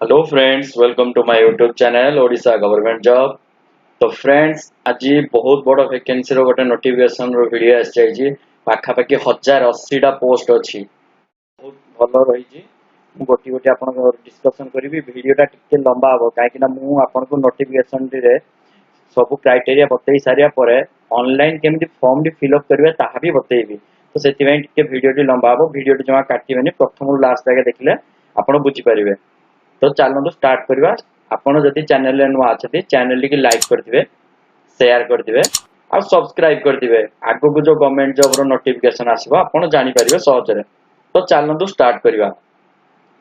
Hello friends, welcome to my YouTube channel Odisha government job. तो friends, आज बहुत बड़ वैकेंसी रो गोटे नोटिफिकेशन रो वीडियो आसी जाइए। पाखापाखि 1080 पोस्ट अच्छी, बहुत भल रही। गोटी गोटी आपन डिस्कशन करी वीडियोटा टिके लंबा हम कहीं मु आपन को नोटिफिकेशन रे सब क्राइटेरिया बतई सारिया पर ऑनलाइन केमती फॉर्म फिलअप करिवे ताहा भी बतईबी। तो सेतिवें टिके वीडियोटी लंबा हम, वीडियोटी जमा काटिबेनी, प्रथम लास्ट जाके देखले आपन बुझी परिबे। तो चलो स्टार्ट करवा। आपन जदि चैनल रे नुआ अछथि चैनल की लाइक कर दिबे, शेयर कर दिबे और सब्सक्राइब कर दिबे। आगो को जो गवर्नमेंट जॉब रो नोटिफिकेशन आसीबो आपन जानि परिबे सहज रे। तो चलो स्टार्ट करवा।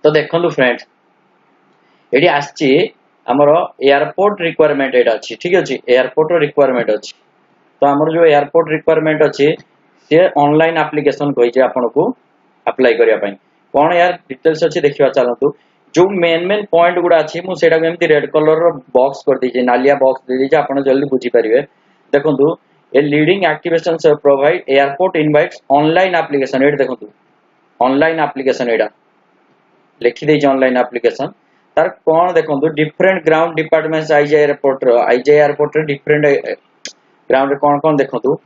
तो देखंतु फ्रेंड्स, एडी आछि हमर एयरपोर्ट रिक्वायरमेंट एटा अछि। ठीक अछि, एयरपोर्ट रो रिक्वायरमेंट अछि। तो हमर जो एयरपोर्ट रिक्वायरमेंट अछि से ऑनलाइन एप्लीकेशन कहि जे आपन को अप्लाई करिया पई कोन यार डिटेल्स अछि देखिबा। चलंतु जो मेन पॉइंट गुडा अछि मु सेटा एमती रेड कलर रो बॉक्स कर दीजे, नालिया बॉक्स दे दीजे, आपन जल्दी बुझी परिबे। देखंतु ए लीडिंग एक्टिवेशन से provide airport invites online application. एट देखंतु ऑनलाइन एप्लीकेशन एटा लिखि दे ऑनलाइन एप्लीकेशन तार कोन देखंतु डिफरेंट ग्राउंड डिपार्टमेंट्स आईजे एयरपोर्ट रे डिफरेंट ग्राउंड रे कोन देखंतु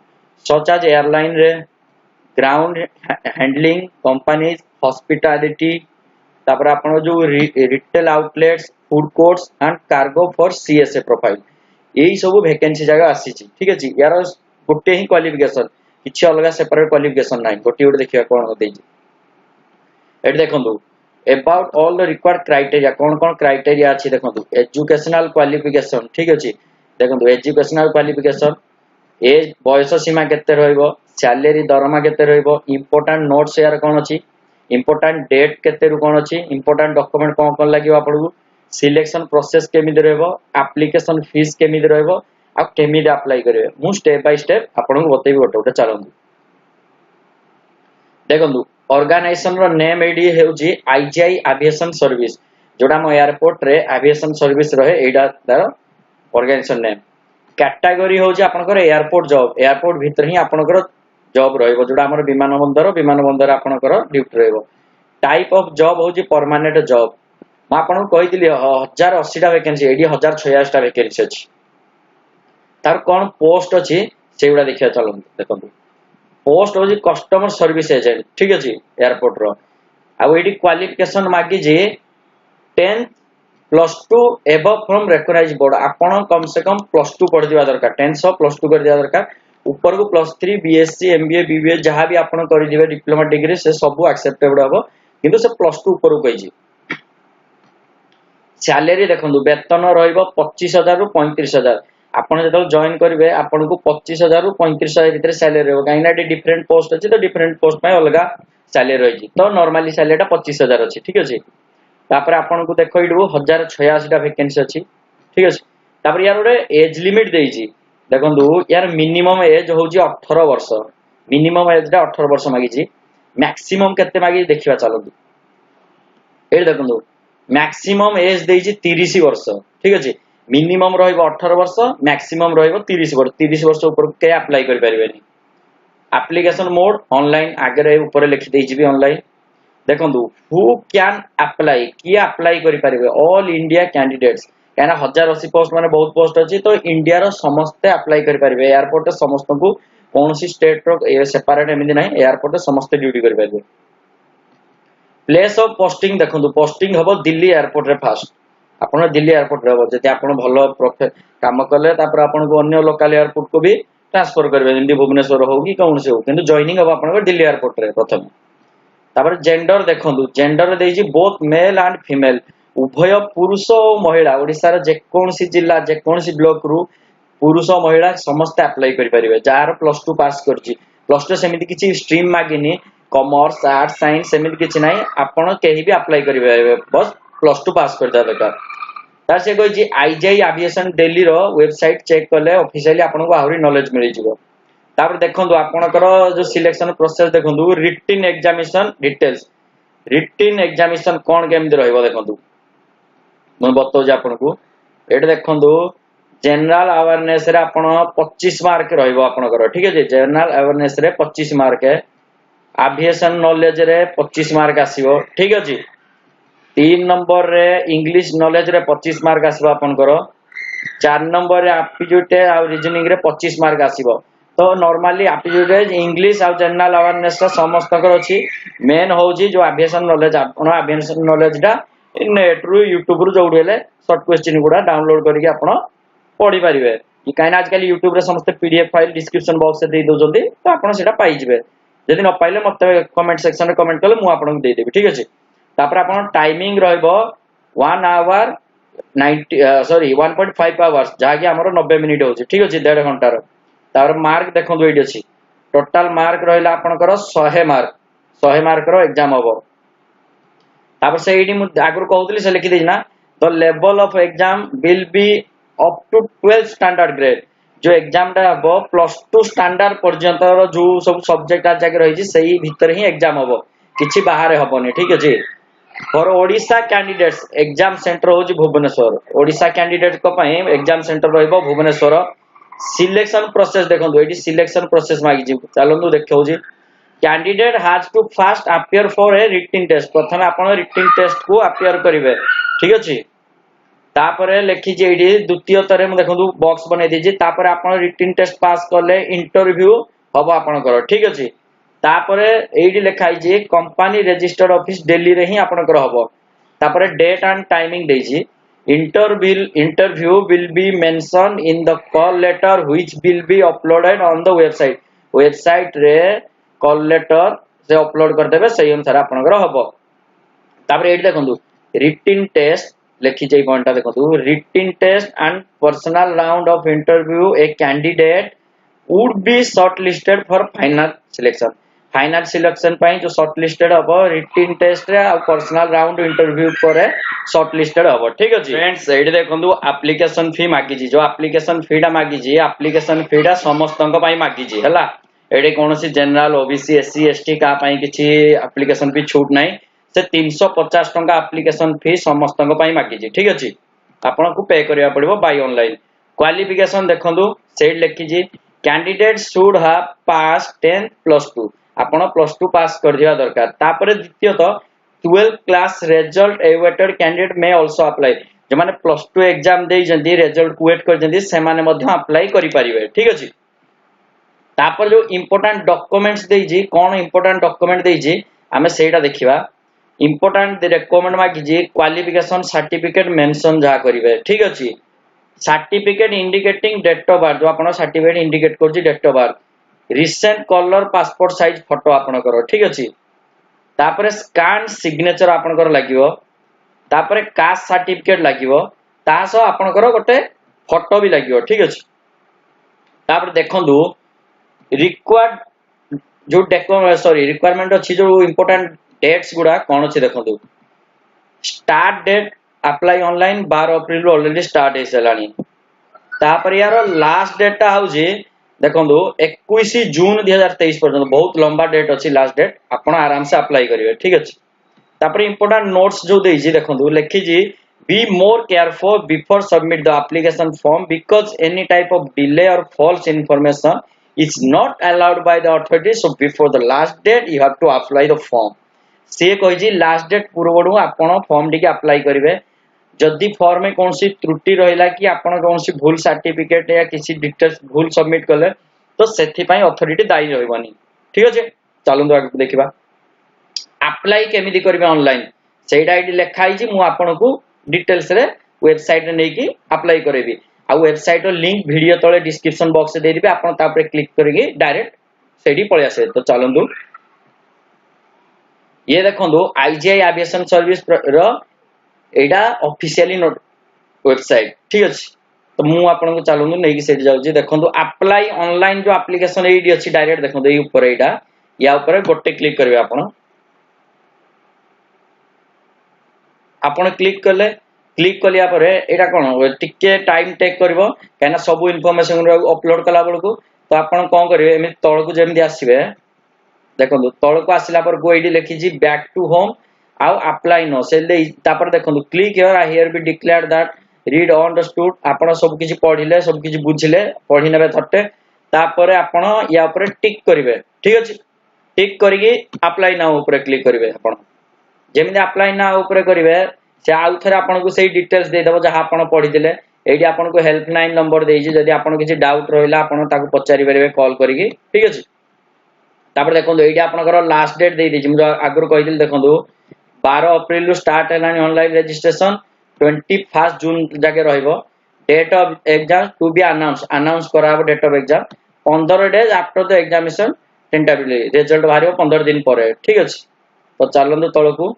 सच एज एयरलाइन रे ग्राउंड हैंडलिंग कंपनीज हॉस्पिटैलिटी, तापर आपण जो retail outlets food courts and cargo for CSA profile यही सब वैकेंसी जगह आसी छी। ठीक अछि, यार गोटे ही क्वालिफिकेशन, किछि अलग सेपरेट क्वालिफिकेशन नाही। गोटे गोटे देखिया कोन होतै छी। एट देखंतु about all the required criteria, cone cone criteria अछि देखंतु। एजुकेशनल क्वालिफिकेशन, ठीक अछि, देखंतु एजुकेशनल क्वालिफिकेशन, एज बयस सीमा केते रहइबो, सैलरी दरमा केते रहइबो, इंपोर्टेंट नोट्स यार कोन अछि, इंपोर्टेंट डेट केते रु कोन अछि, इंपोर्टेंट डॉक्यूमेंट कोन लागिबो आपन को, सिलेक्शन प्रोसेस केमिदि रहइबो, एप्लीकेशन फीस केमिदि रहइबो आ केमिदि अप्लाई करिवे। मु स्टेप बाय स्टेप आपन को बतैबी गोटे गोटे चलंतु। देखंतु ऑर्गेनाइजेशन रो नेम एडी हेउची आईजीआई एविएशन सर्विस, जोडा मो एयरपोर्ट रे एविएशन सर्विस रहे एडा तार ऑर्गेनाइजेशन नेम। कैटेगरी होची आपनकर एयरपोर्ट जॉब, एयरपोर्ट भीतर ही आपनकर जॉब रहइबो, जोडा हमर विमान बंदर आपनकर ड्यूटी रहइबो। टाइप ऑफ जॉब होची परमानेंट जॉब। म आपन को कहितली 1080 टा वैकेंसी, एडी 1086 टा वैकेंसी अछि। तार कोन पोस्ट अछि सेउडा देखिया चलंतु। देखंतु पोस्ट होची कस्टमर सर्विस एजेंट, ठीक अछि, एयरपोर्ट रो। आ एडी क्वालिफिकेशन मागी जे 10th +2 above from recognised board. आपण कम से कम +2 पढ़ दिबा दरकार, 10th से +2 कर दिबा दरकार। ऊपर को +3 बीएससी एमबीए बीबीए जहां भी आपण करि दिबे डिप्लोमा डिग्री से सब एक्सेप्टेबल हबो, किंतु से +2 ऊपर को कहि जी। सैलरी देखंतु वेतन रहइबो 25000 रु 35000। आपण जतल जॉइन करिवे आपण को 25000 रु 35000 भीतर सैलरी रहबो, काइना डिफरेंट पोस्ट अछि तो डिफरेंट पोस्ट पय अलगा सैलरी रहि छी। तो नॉर्मली सैलरी टा 25000 अछि, ठीक अछि। तापर आपण को देखो इडु 1086 टा वैकेंसी अछि, ठीक अछि। तापर यार ओरे एज लिमिट देई छी। देखंतु यार मिनिमम एज होची 18 वर्ष, मिनिमम एज टा 18 वर्ष मागी छी। मैक्सिमम केते मागी देखिबा चलंतु। ए देखंतु मैक्सिमम एज देई छी 30 वर्ष, ठीक अछि। मिनिमम रहइबो 18 वर्ष, मैक्सिमम रहइबो 30 वर्ष। 30 वर्ष ऊपर के अप्लाई कर परिबेनी। एप्लीकेशन मोड ऑनलाइन, आगे ऊपर लिखि देई छी भी ऑनलाइन। देखंतु हु कैन अप्लाई, किया अप्लाई करि परिबे, ऑल इंडिया कैंडिडेट्स। काना 1080 पोस्ट माने बहुत पोस्ट अछि, तो इंडिया रो समस्त अप्लाई करि परिबे। एयरपोर्ट समस्त को कोनसी स्टेट रो सेपरेट एमिदि नै, एयरपोर्ट समस्त ड्यूटी करि परिबे। प्लेस ऑफ पोस्टिंग देखंतु पोस्टिंग हबो दिल्ली एयरपोर्ट रे फास्ट। आपण दिल्ली एयरपोर्ट रे हबो, जति आपण भलो काम कले तापर आपण को अन्य लोकल एयरपोर्ट को भी ट्रांसफर करबे, जेंति भुवनेश्वर हो कि कोनसे हो, किंतु जॉइनिंग हबो आपण को दिल्ली एयरपोर्ट रे प्रथम। तापर जेंडर देखंतु, जेंडर देई छी बोथ मेल एंड फीमेल, उभय पुरुष और महिला। ओडिसा रे जे कोनसी जिल्ला जे कोनसी ब्लॉक रु पुरुष और महिला समस्त अप्लाई करि परिबे। जार +2 पास करछि, +2 सेमिति किछि स्ट्रीम मागिनी, कॉमर्स आर्ट्स साइंस सेमिति किछि नै, आपण केही भी अप्लाई करि परिबे, बस +2 पास कर दा दरकार। तार से कहि छी आईजीआई एविएशन दिल्ली रो वेबसाइट चेक करले ऑफिशियली आपण को आहुरी नॉलेज मिलि जिवो। तापर देखंतु आपनकर जो सिलेक्शन प्रोसेस देखंतु written examination details. Written examination कोन केमदि रहइबो देखंतु म बतौ जे आपन को। एट देखंतु जनरल अवेयरनेस रे आपण 25 मार्क रहइबो आपनकर, ठीक है। जनरल अवेयरनेस रे 25 मार्क है, एविएशन नॉलेज रे 25 मार्क आसीबो, ठीक अछि। 3 नंबर रे इंग्लिश नॉलेज रे 25 मार्क आसीबो आपनकर 4 नंबर रे एप्टीट्यूड आ रीजनिंग रे 25 मार्क आसीबो तो नॉर्मली एप्टीट्यूड रे इंग्लिश आ जनरल अवेयरनेस समस्तकर अछि मेन होउची जो एविएशन नॉलेज आपण एविएशन नॉलेज डा नेट रु यूट्यूब रु जोडू हेले शॉर्ट क्वेश्चन गुडा डाउनलोड करके आपण पढी परिबे काइन आजकल यूट्यूब रे समस्त पीडीएफ फाइल डिस्क्रिप्शन बॉक्स से दे दोजंदी तो आपण सेटा पाई जिवे यदि न पाइले मते कमेंट सेक्शन रे कमेंट कले मु आपन दे देबी ठीक अछि तापर आपण टाइमिंग रहइबो 1 आवर 1.5 आवर्स जाके हमरो 90 मिनिट होछि ठीक अछि 1.5 घंटा रो तापर मार्क देखंदो एडी अछि टोटल मार्क रहइला आपनकर 100 मार्क रो एग्जाम होबो तापर से एडी मु आगुर कहउतली से लिखि देना the level of exam will be up to 12 standard grade जो एग्जाम टा हबो +2 स्टैंडर्ड पर्यंत रो जो सब सब्जेक्ट आ जाके रहि छी सही भीतर ही एग्जाम हबो किछि बाहर हबोनी ठीक अछि for Odisha candidates exam centre होजी भुवनेश्वर ओडिशा कैंडिडेट को पई एग्जाम सेंटर रहइबो भुवनेश्वर सिलेक्शन प्रोसेस देखंदो एडी सिलेक्शन प्रोसेस मागी जी चलंदो देखौ जी candidate has to first appear for a written test प्रथम आपण रिटन टेस्ट को अपीयर करिवे ठीक अछि तापरे लिखि जे एडी द्वितीय तरे म देखंदो बॉक्स बनै दी जी तापरे आपण रिटन टेस्ट पास करले इंटरव्यू हबो आपण कर ठीक अछि तापरे एडी लिखाई जे कंपनी रजिस्टर्ड ऑफिस दिल्ली रे ही आपण कर हबो तापरे डेट एंड टाइमिंग देई जी interview will be mentioned in the call letter which will be uploaded on the website रे call letter से अपलोड कर देबे सही अनुसार आपनकर हबो तापर एडी देखंदु written test लिखि जई point देखंदु written test and personal round of interview a candidate would be shortlisted for final selection पई जो shortlisted हबो written test रे आ पर्सनल राउंड इंटरव्यू करे shortlisted हबो ठीक अछि फ्रेंड्स एडी देखंदु एप्लीकेशन फी मागी जी जो एप्लीकेशन फी डा मागी जी एप्लीकेशन फी डा समस्तंक पई मागी जी हला एडी कोनोसी जनरल ओबीसी एससी एसटी का पई किछि एप्लीकेशन फी छूट नै से 350 टंका एप्लीकेशन फी समस्तंक पई मागी जी ठीक अछि आपन को पे करिया पड़िबो बाय ऑनलाइन क्वालिफिकेशन देखंदु सेड लिखि जी कैंडिडेट शुड हैव पास 10 +2 आपण +2 पास कर दिया दरकार तापर द्वितीयत 12 class result awaited candidate may also apply जे माने +2 एग्जाम देई जंदी रिजल्ट को वेट कर जंदी से माने मध्य अप्लाई करि परिबे ठीक अछि तापर जो इंपोर्टेंट डॉक्यूमेंट्स देई जी कोन इंपोर्टेंट डॉक्यूमेंट देई जी हमें सेटा देखिबा इंपोर्टेंट रिकमेंड मागी जी क्वालिफिकेशन सर्टिफिकेट मेंशन जा करिवे ठीक अछि certificate indicating date of birth जो आपण सर्टिफिकेट इंडिकेट करजी date of birth recent colour passport size photo आपण करो ठीक अछि तापर स्कैन सिग्नेचर आपण कर लागिवो तापर कास्ट सर्टिफिकेट लागिवो तासो आपण करो गोटे फोटो भी लागिवो ठीक अछि तापर देखंदु रिक्वायर्ड जो रिक्वायरमेंट अछि जो इंपोर्टेंट डेट्स गुडा कोन अछि देखंदु स्टार्ट डेट अप्लाई ऑनलाइन 12 अप्रैल ऑलरेडी स्टार्ट हे सलानी तापर यार लास्ट डेट ता हउजी देखंदु 21 जून 2023 पर्यंत बहुत लंबा डेट अछि लास्ट डेट आपण आराम से अप्लाई करिवे ठीक अछि तापर इंपोर्टेंट नोट्स जो देई जी देखंदु लिखि जी be more careful before submit the application form because any type of delay or false information is not allowed by the authority so before the last date you have to apply the form से कहि जी last date पूर्वडु आपण form टिके apply करिवे जदि form में कोनसी त्रुटि रहिला कि आपण कोनसी भूल सर्टिफिकेट या किसी डिटेल्स भूल सबमिट करले तो सेथि पई अथॉरिटी दायी रहबनी ठीक अछि चलंदु आगे देखिबा अप्लाई केमिति करबे ऑनलाइन सेटा आईडी लेखाई जी मु आपण को डिटेल्स रे वेबसाइट रे नै कि अप्लाई करेबी आ वेबसाइट रो लिंक वीडियो तळे डिस्क्रिप्शन बॉक्स रे दे दिबे आपण ता पर क्लिक करके डायरेक्ट सेडी पळे आसे तो चलंदु ये देखंदु आईजीआई एविएशन सर्विस रो एडा ऑफिशियली नोट वेबसाइट ठीक अछि तो मु आपन को चालुनु नै कि सेट जाउ जे देखंदु अप्लाई ऑनलाइन जो एप्लीकेशन एडी अछि डायरेक्ट देखंदु ए ऊपर एडा या ऊपर गोटे क्लिक करबे आपन क्लिक करले क्लिक कलिया परे एडा कोन टिके टाइम टेक करबो काना सब इन्फॉर्मेशन अपलोड कला बळकू तो आपन कोन करिवे एमि तळकू जेमि आसीबे देखंदु तळकू आसिला पर गो एडी लिखि जी बैक टू होम आउ अप्लाई नो से तापर देखंदु click here be declared that read understood आपण सब किछि पढिले सब किछि बुझिले पढि नेबे थटे तापर आपण या ऊपर टिक करिवे ठीक अछि टिक करिके अप्लाई नाउ ऊपर क्लिक करिवे आपण जेमिति अप्लाई नाउ ऊपर करिवे से आउ थरे आपन को सेही डिटेल्स दे देबो जहा आपन पढि देले एठी आपन को हेल्पलाइन नंबर देइछि जदि आपन किछि डाउट रहिला आपन ताको पचारि परिबे कॉल करिकि ठीक अछि तापर देखो एठी आपनकर लास्ट डेट दे दिछि मु आगुर कहिदिल देखो 12 अप्रैल रु स्टार्ट हेलानी ऑनलाइन रजिस्ट्रेशन 21 जून जाके रहइबो date of exam to be announce कराबो date of exam 15 days after the examination tentatively result बाहरियो 15 दिन परे ठीक अछि तो चलंदु तळकू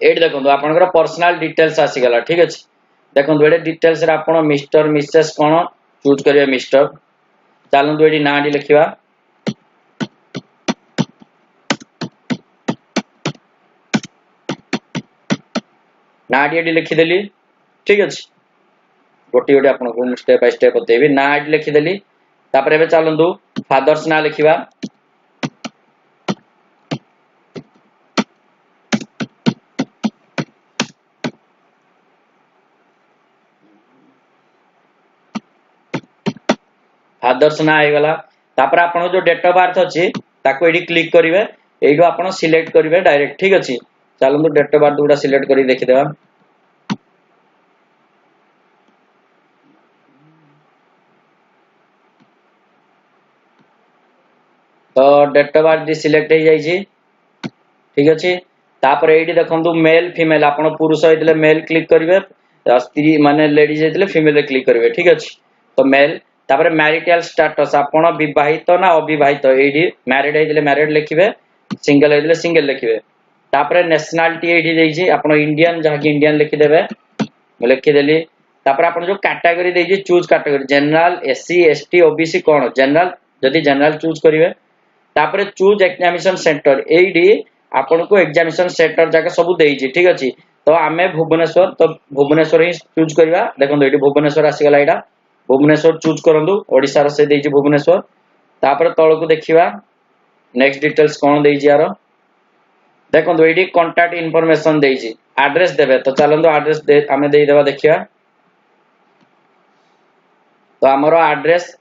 एट देखो आपनकर पर्सनल डिटेल्स आसी गला ठीक अछि देखो एडे डिटेल्स रे आपण मिस्टर मिसेस कोन चूज करिवे मिस्टर चलंदु एडी नाडी लिखिबा नाडी एडी लिखि देली ठीक अछि गोटी गोटी आपण को स्टेप बाय स्टेप बतेबी नाडी लिखि देली तापर एबे चलंदु फादर्स ना लिखिबा फादर्स ना आइ गला तापर आपण जो डेट ऑफ बर्थ अछि ताको एडी क्लिक करिवे एडो आपण सिलेक्ट करिवे डायरेक्ट ठीक अछि चलंदु डेट ऑफ बर्थ गुडा सिलेक्ट करी देखि देबा तो डेट ऑफ बर्थ सिलेक्ट हो जाइए ठीक अच्छे तापर ये देखो मेल फीमेल आप पुरुष होते मेल क्लिक करेंगे स्त्री माने लेडीज होते फीमेल क्लिक करेंगे ठीक अच्छे तो मेल तापर मैरिटल स्टेटस आपण विवाहित ना अविवाहित ये मैरिड होते मैरिड लिखे सिंगल होते सिंगल लिखे तापर नेशनालिटी ये आप इंडियन जहाँकि इंडियन लिखिदेवे लिखिदेली तापर आप जो कैटेगरी देजी choose category general SC ST OBC कौन जनरल जदि जनरल चूज करेंगे तापर चूज एग्जामिनेशन सेंटर एडी आपन को एग्जामिनेशन सेंटर जाके सब देइछि ठीक अछि तो आमे भुवनेश्वर तो भुवनेश्वर ही चूज करबा देखो एडी भुवनेश्वर आसी गला एडा भुवनेश्वर चूज करंदु ओडिसा र से देइछि भुवनेश्वर तापर तळ को देखिबा नेक्स्ट डिटेल्स कोन देइछि यार देखो एडी कांटेक्ट इंफॉर्मेशन देइछि एड्रेस देबे तो चलंदु एड्रेस दे आमे देइ देबा देखिबा तो हमरो एड्रेस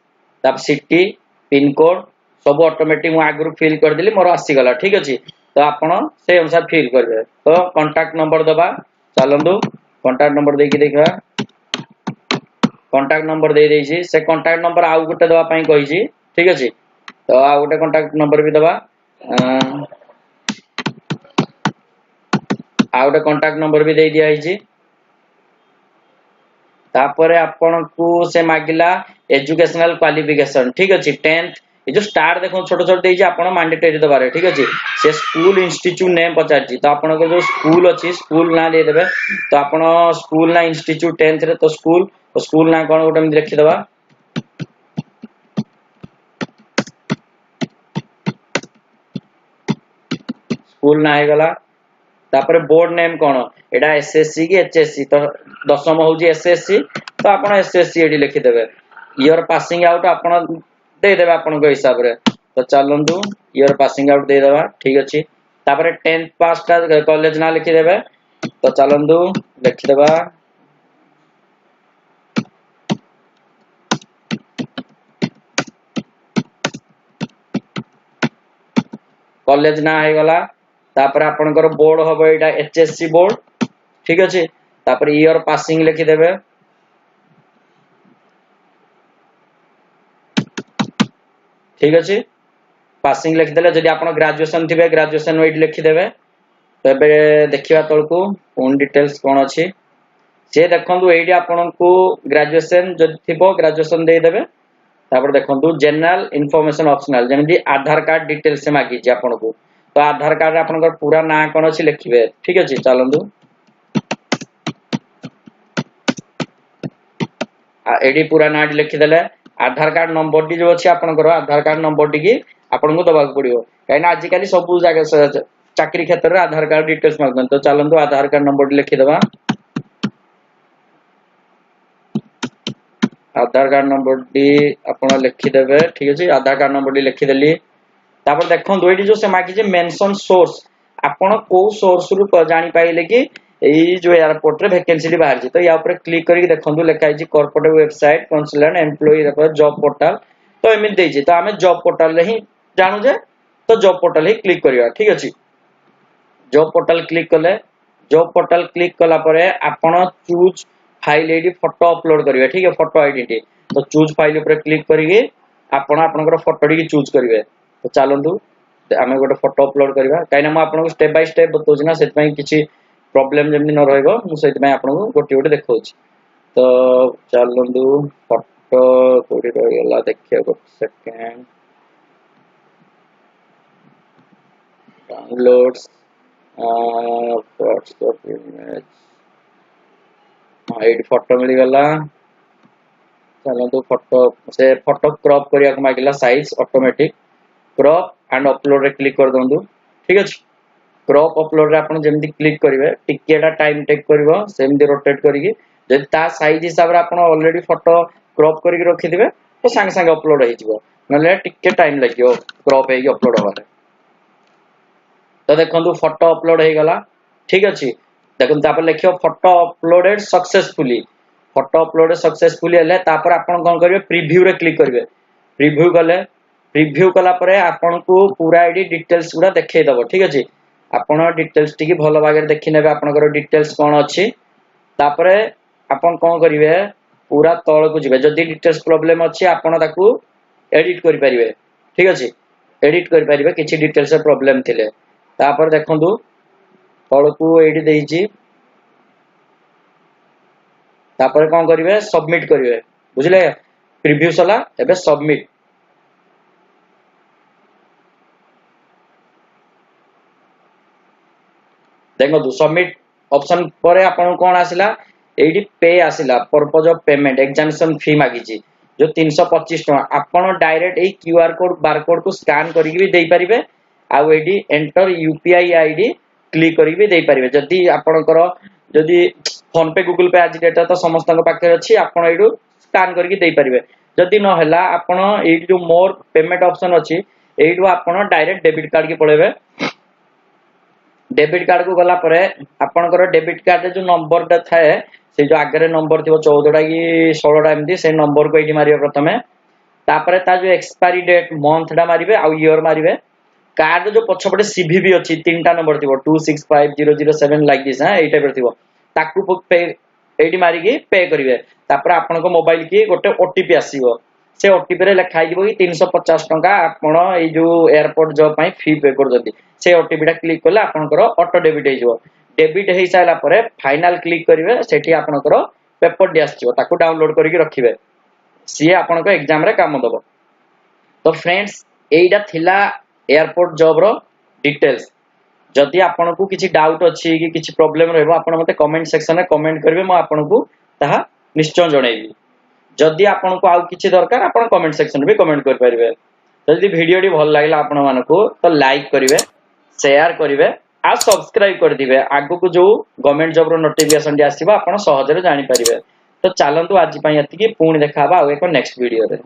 तब सिटी पिन कोड सब ऑटोमेटिक मु आगु फिल कर देली मोर आसी गला ठीक अछि तो आपण से अनुसार फिल करबे तो कांटेक्ट नंबर दबा चलंदु कांटेक्ट नंबर देकी देखबा कांटेक्ट नंबर दे देइछि से कांटेक्ट नंबर आउ गुटे दबा पई कहिछि ठीक अछि तो आ गुटे कांटेक्ट नंबर भी दबा आ गुटे कांटेक्ट नंबर भी दे दिया हिछि तापरे आपण को से मागिला एजुकेशनल क्वालिफिकेशन ठीक अछि 10th ये जो स्टार देखो छोट छोट देइछि आपण मैंडेटरी दबारे ठीक अछि से स्कूल इंस्टीट्यूट नेम पचारछि तो आपण को जो स्कूल अछि स्कूल ना दे देबे तो आपण स्कूल ना इंस्टीट्यूट 10th रे तो स्कूल ना कोन गोटे में लिखि दबा स्कूल ना हे गला तापर बोर्ड नेम कोन एडा एसएससी की एचएससी तो दशम होजी एसएससी तो आपण एसएससी एडी लिखि देबे ईयर पासिंग आउट आपण दे देबे आपण को हिसाब रे तो चलंदु ईयर पासिंग आउट दे देबा ठीक अछि तापर 10th पास का कॉलेज ना लिखि देबे तो चलंदु लिखि देबा कॉलेज ना हे गला तापर आपनकर बोर्ड होबो एटा एचएससी बोर्ड ठीक अछि तापर ईयर पासिंग लिखि देबे ठीक अछि पासिंग लिखि देले जदि आपण ग्रेजुएशन थिबे ग्रेजुएशन वेट लिखि देबे तबे देखिबा तळकू ओन डिटेल्स कोन अछि से देखंदु एडी आपण को ग्रेजुएशन जदि थिबो ग्रेजुएशन दे देबे तापर देखंदु जनरल इंफॉर्मेशन ऑप्शनल जेमि आधार कार्ड डिटेल्स से मागी जे आपण को तो आधार कार्ड आपनकर पूरा ना कोन अछि लिखिबे ठीक अछि चलंदु आ एडी पूरा ना लिखि देले आधार कार्ड नंबर डी जो अछि आपनकर आधार कार्ड नंबर डी की आपन को दबाक पड़ियो काइना आज काली सब जगह चाकरी क्षेत्र रे आधार कार्ड डिटेल्स मागन तो चलंदु आधार कार्ड नंबर डी लिखि देबा आधार कार्ड नंबर डी आपण लिखि देबे ठीक अछि आधार कार्ड नंबर डी लिखि देली तापर देखो दोइडी जो से मागी जे मेंशन सोर्स आपण को सोर्स रु जानि पाइले कि एई जो एयरपोर्ट रे वैकेंसी बाहर जी तो या ऊपर क्लिक करके देखंदु लेखाइ जी corporate website council employee refer job portal तो एमि देइ छी तो हमें जॉब पोर्टल रे ही जानू जे तो जॉब पोर्टल ही क्लिक करिया ठीक अछि जॉब पोर्टल क्लिक कले जॉब पोर्टल क्लिक कला परे आपण choose file ID photo upload करिवे ठीक है फोटो आईडी तो चूज फाइल ऊपर क्लिक करिके आपण आपनकर फोटो डी चूज करिवे तो चलंतु आमे गोटे फोटो अपलोड करबा काइना म आपनको स्टेप बाय स्टेप बतौछि ना सेत पई किछि प्रॉब्लम जेमनि न रहइबो मु सेत पई आपनको गोटे गोटे देखौछि तो चलंतु फोटो कोडी रहला देखियो गोटे सेकंड डाउनलोड्स व्हाट्सएप इमेज एडी फोटो मिल गला चलंतु फोटो से फोटो क्रॉप करिया को मागिला size automatic crop and upload रे क्लिक कर दंतु ठीक अछि क्रॉप अपलोड रे आपण जेमति क्लिक करिवे टिकेटा टाइम टेक करबो सेमति रोटेट करिके जदि ता साइज हिसाब रे आपण ऑलरेडी फोटो क्रॉप करिके रखि दिबे तो संग संग अपलोड हे जिवो नले टिके टाइम लागियो क्रॉप हे अपलोड होबारे तो देखंतु फोटो अपलोड हे गला ठीक अछि देखंतु तापर लिखियो photo uploaded successfully photo upload successfully हले तापर आपण कोन करिवे प्रीव्यू रे क्लिक करिवे प्रीव्यू गले प्रीव्यू कला परे आपण को पूरा आईडी डिटेल्स गुडा देखै दबो ठीक अछि आपण डिटेल्स टिकी भलो भागे देखि नेबे आपनकर डिटेल्स कोन अछि तापरे आपण कोन करिवे पूरा तळ को जिवे जदी डिटेल्स प्रॉब्लम अछि आपण ताकू एडिट करि परिवे ठीक अछि एडिट करि परिवे किछि डिटेल्स प्रॉब्लम थिले तापर देखंतु तळ को एडी देइछि तापर कोन करिवे सबमिट करिवे बुझले प्रीव्यू सला एबे सबमिट देखो सबमिट ऑप्शन परे आपन कोन आसिला एडी पे आसिला purpose of payment examination fee मागिची जो 325 टका आपन direct a QR code barcode को स्कैन करिक भी देई परिबे आ एडी एंटर यूपीआई आईडी क्लिक करिक भी देई परिबे जदी आपनकर जदी फोन पे गूगल पे आज डेटा तो समस्त पाखे अछि आपन एडू स्कैन करिक देई परिबे जदी न हला आपन एडी जो मोर पेमेंट ऑप्शन अछि एडू आपन डायरेक्ट डेबिट कार्ड के पळेबे डेबिट कार्ड को गला परे आपनकर डेबिट कार्ड जो नंबर ता थाए से जो आगरे नंबर थिबो 14 टा की 16 टा एमदी से नंबर को एडी मारियो प्रथमे तापरे ता जो एक्सपायरी डेट मंथ डा मारिबे आ ईयर मारिबे कार्ड जो पछपटे सीवीवी अछि तीनटा नंबर थिबो 265007 लाइक दिस हा एटा पर थिबो ताकू पे एडी मारी के पे करिवे तापर आपन को मोबाइल की गोटे ओटीपी आसीबो से ओटीपी रे लिखा आइबो कि 350 टका आपण ए जो एयरपोर्ट जॉब पई फी पे कर जदी से ओटीपी टा क्लिक करला आपनकर ऑटो डेबिट हे जिवो डेबिट हे साइला परे फाइनल क्लिक करिवे सेठी आपनकर पेपर डी आसीबो ताकू डाउनलोड करिक रखिबे सी आपनको एग्जाम रे काम दबो तो फ्रेंड्स एइडा थिला एयरपोर्ट जॉब रो डिटेल्स जदी आपनको किछि डाउट अछि कि किछि प्रॉब्लम रहबो आपण मते कमेंट सेक्शन रे कमेंट करबे म आपनको ताहा निश्चय जणैबी जदी आपनको आउ किछि दरकार आपण कमेंट सेक्शन भी कमेंट कर परिबे जदी वीडियो डी भल लागला आपण मानको तो लाइक करिवे शेयर करिवे आ सब्सक्राइब कर दिबे आगु को जो गवर्नमेंट जॉब रो नोटिफिकेशन डी आसीबा आपण सहज रे जानि परिबे तो चलंतु आज पई एति कि पुणी देखाबा आ एको नेक्स्ट वीडियो रे।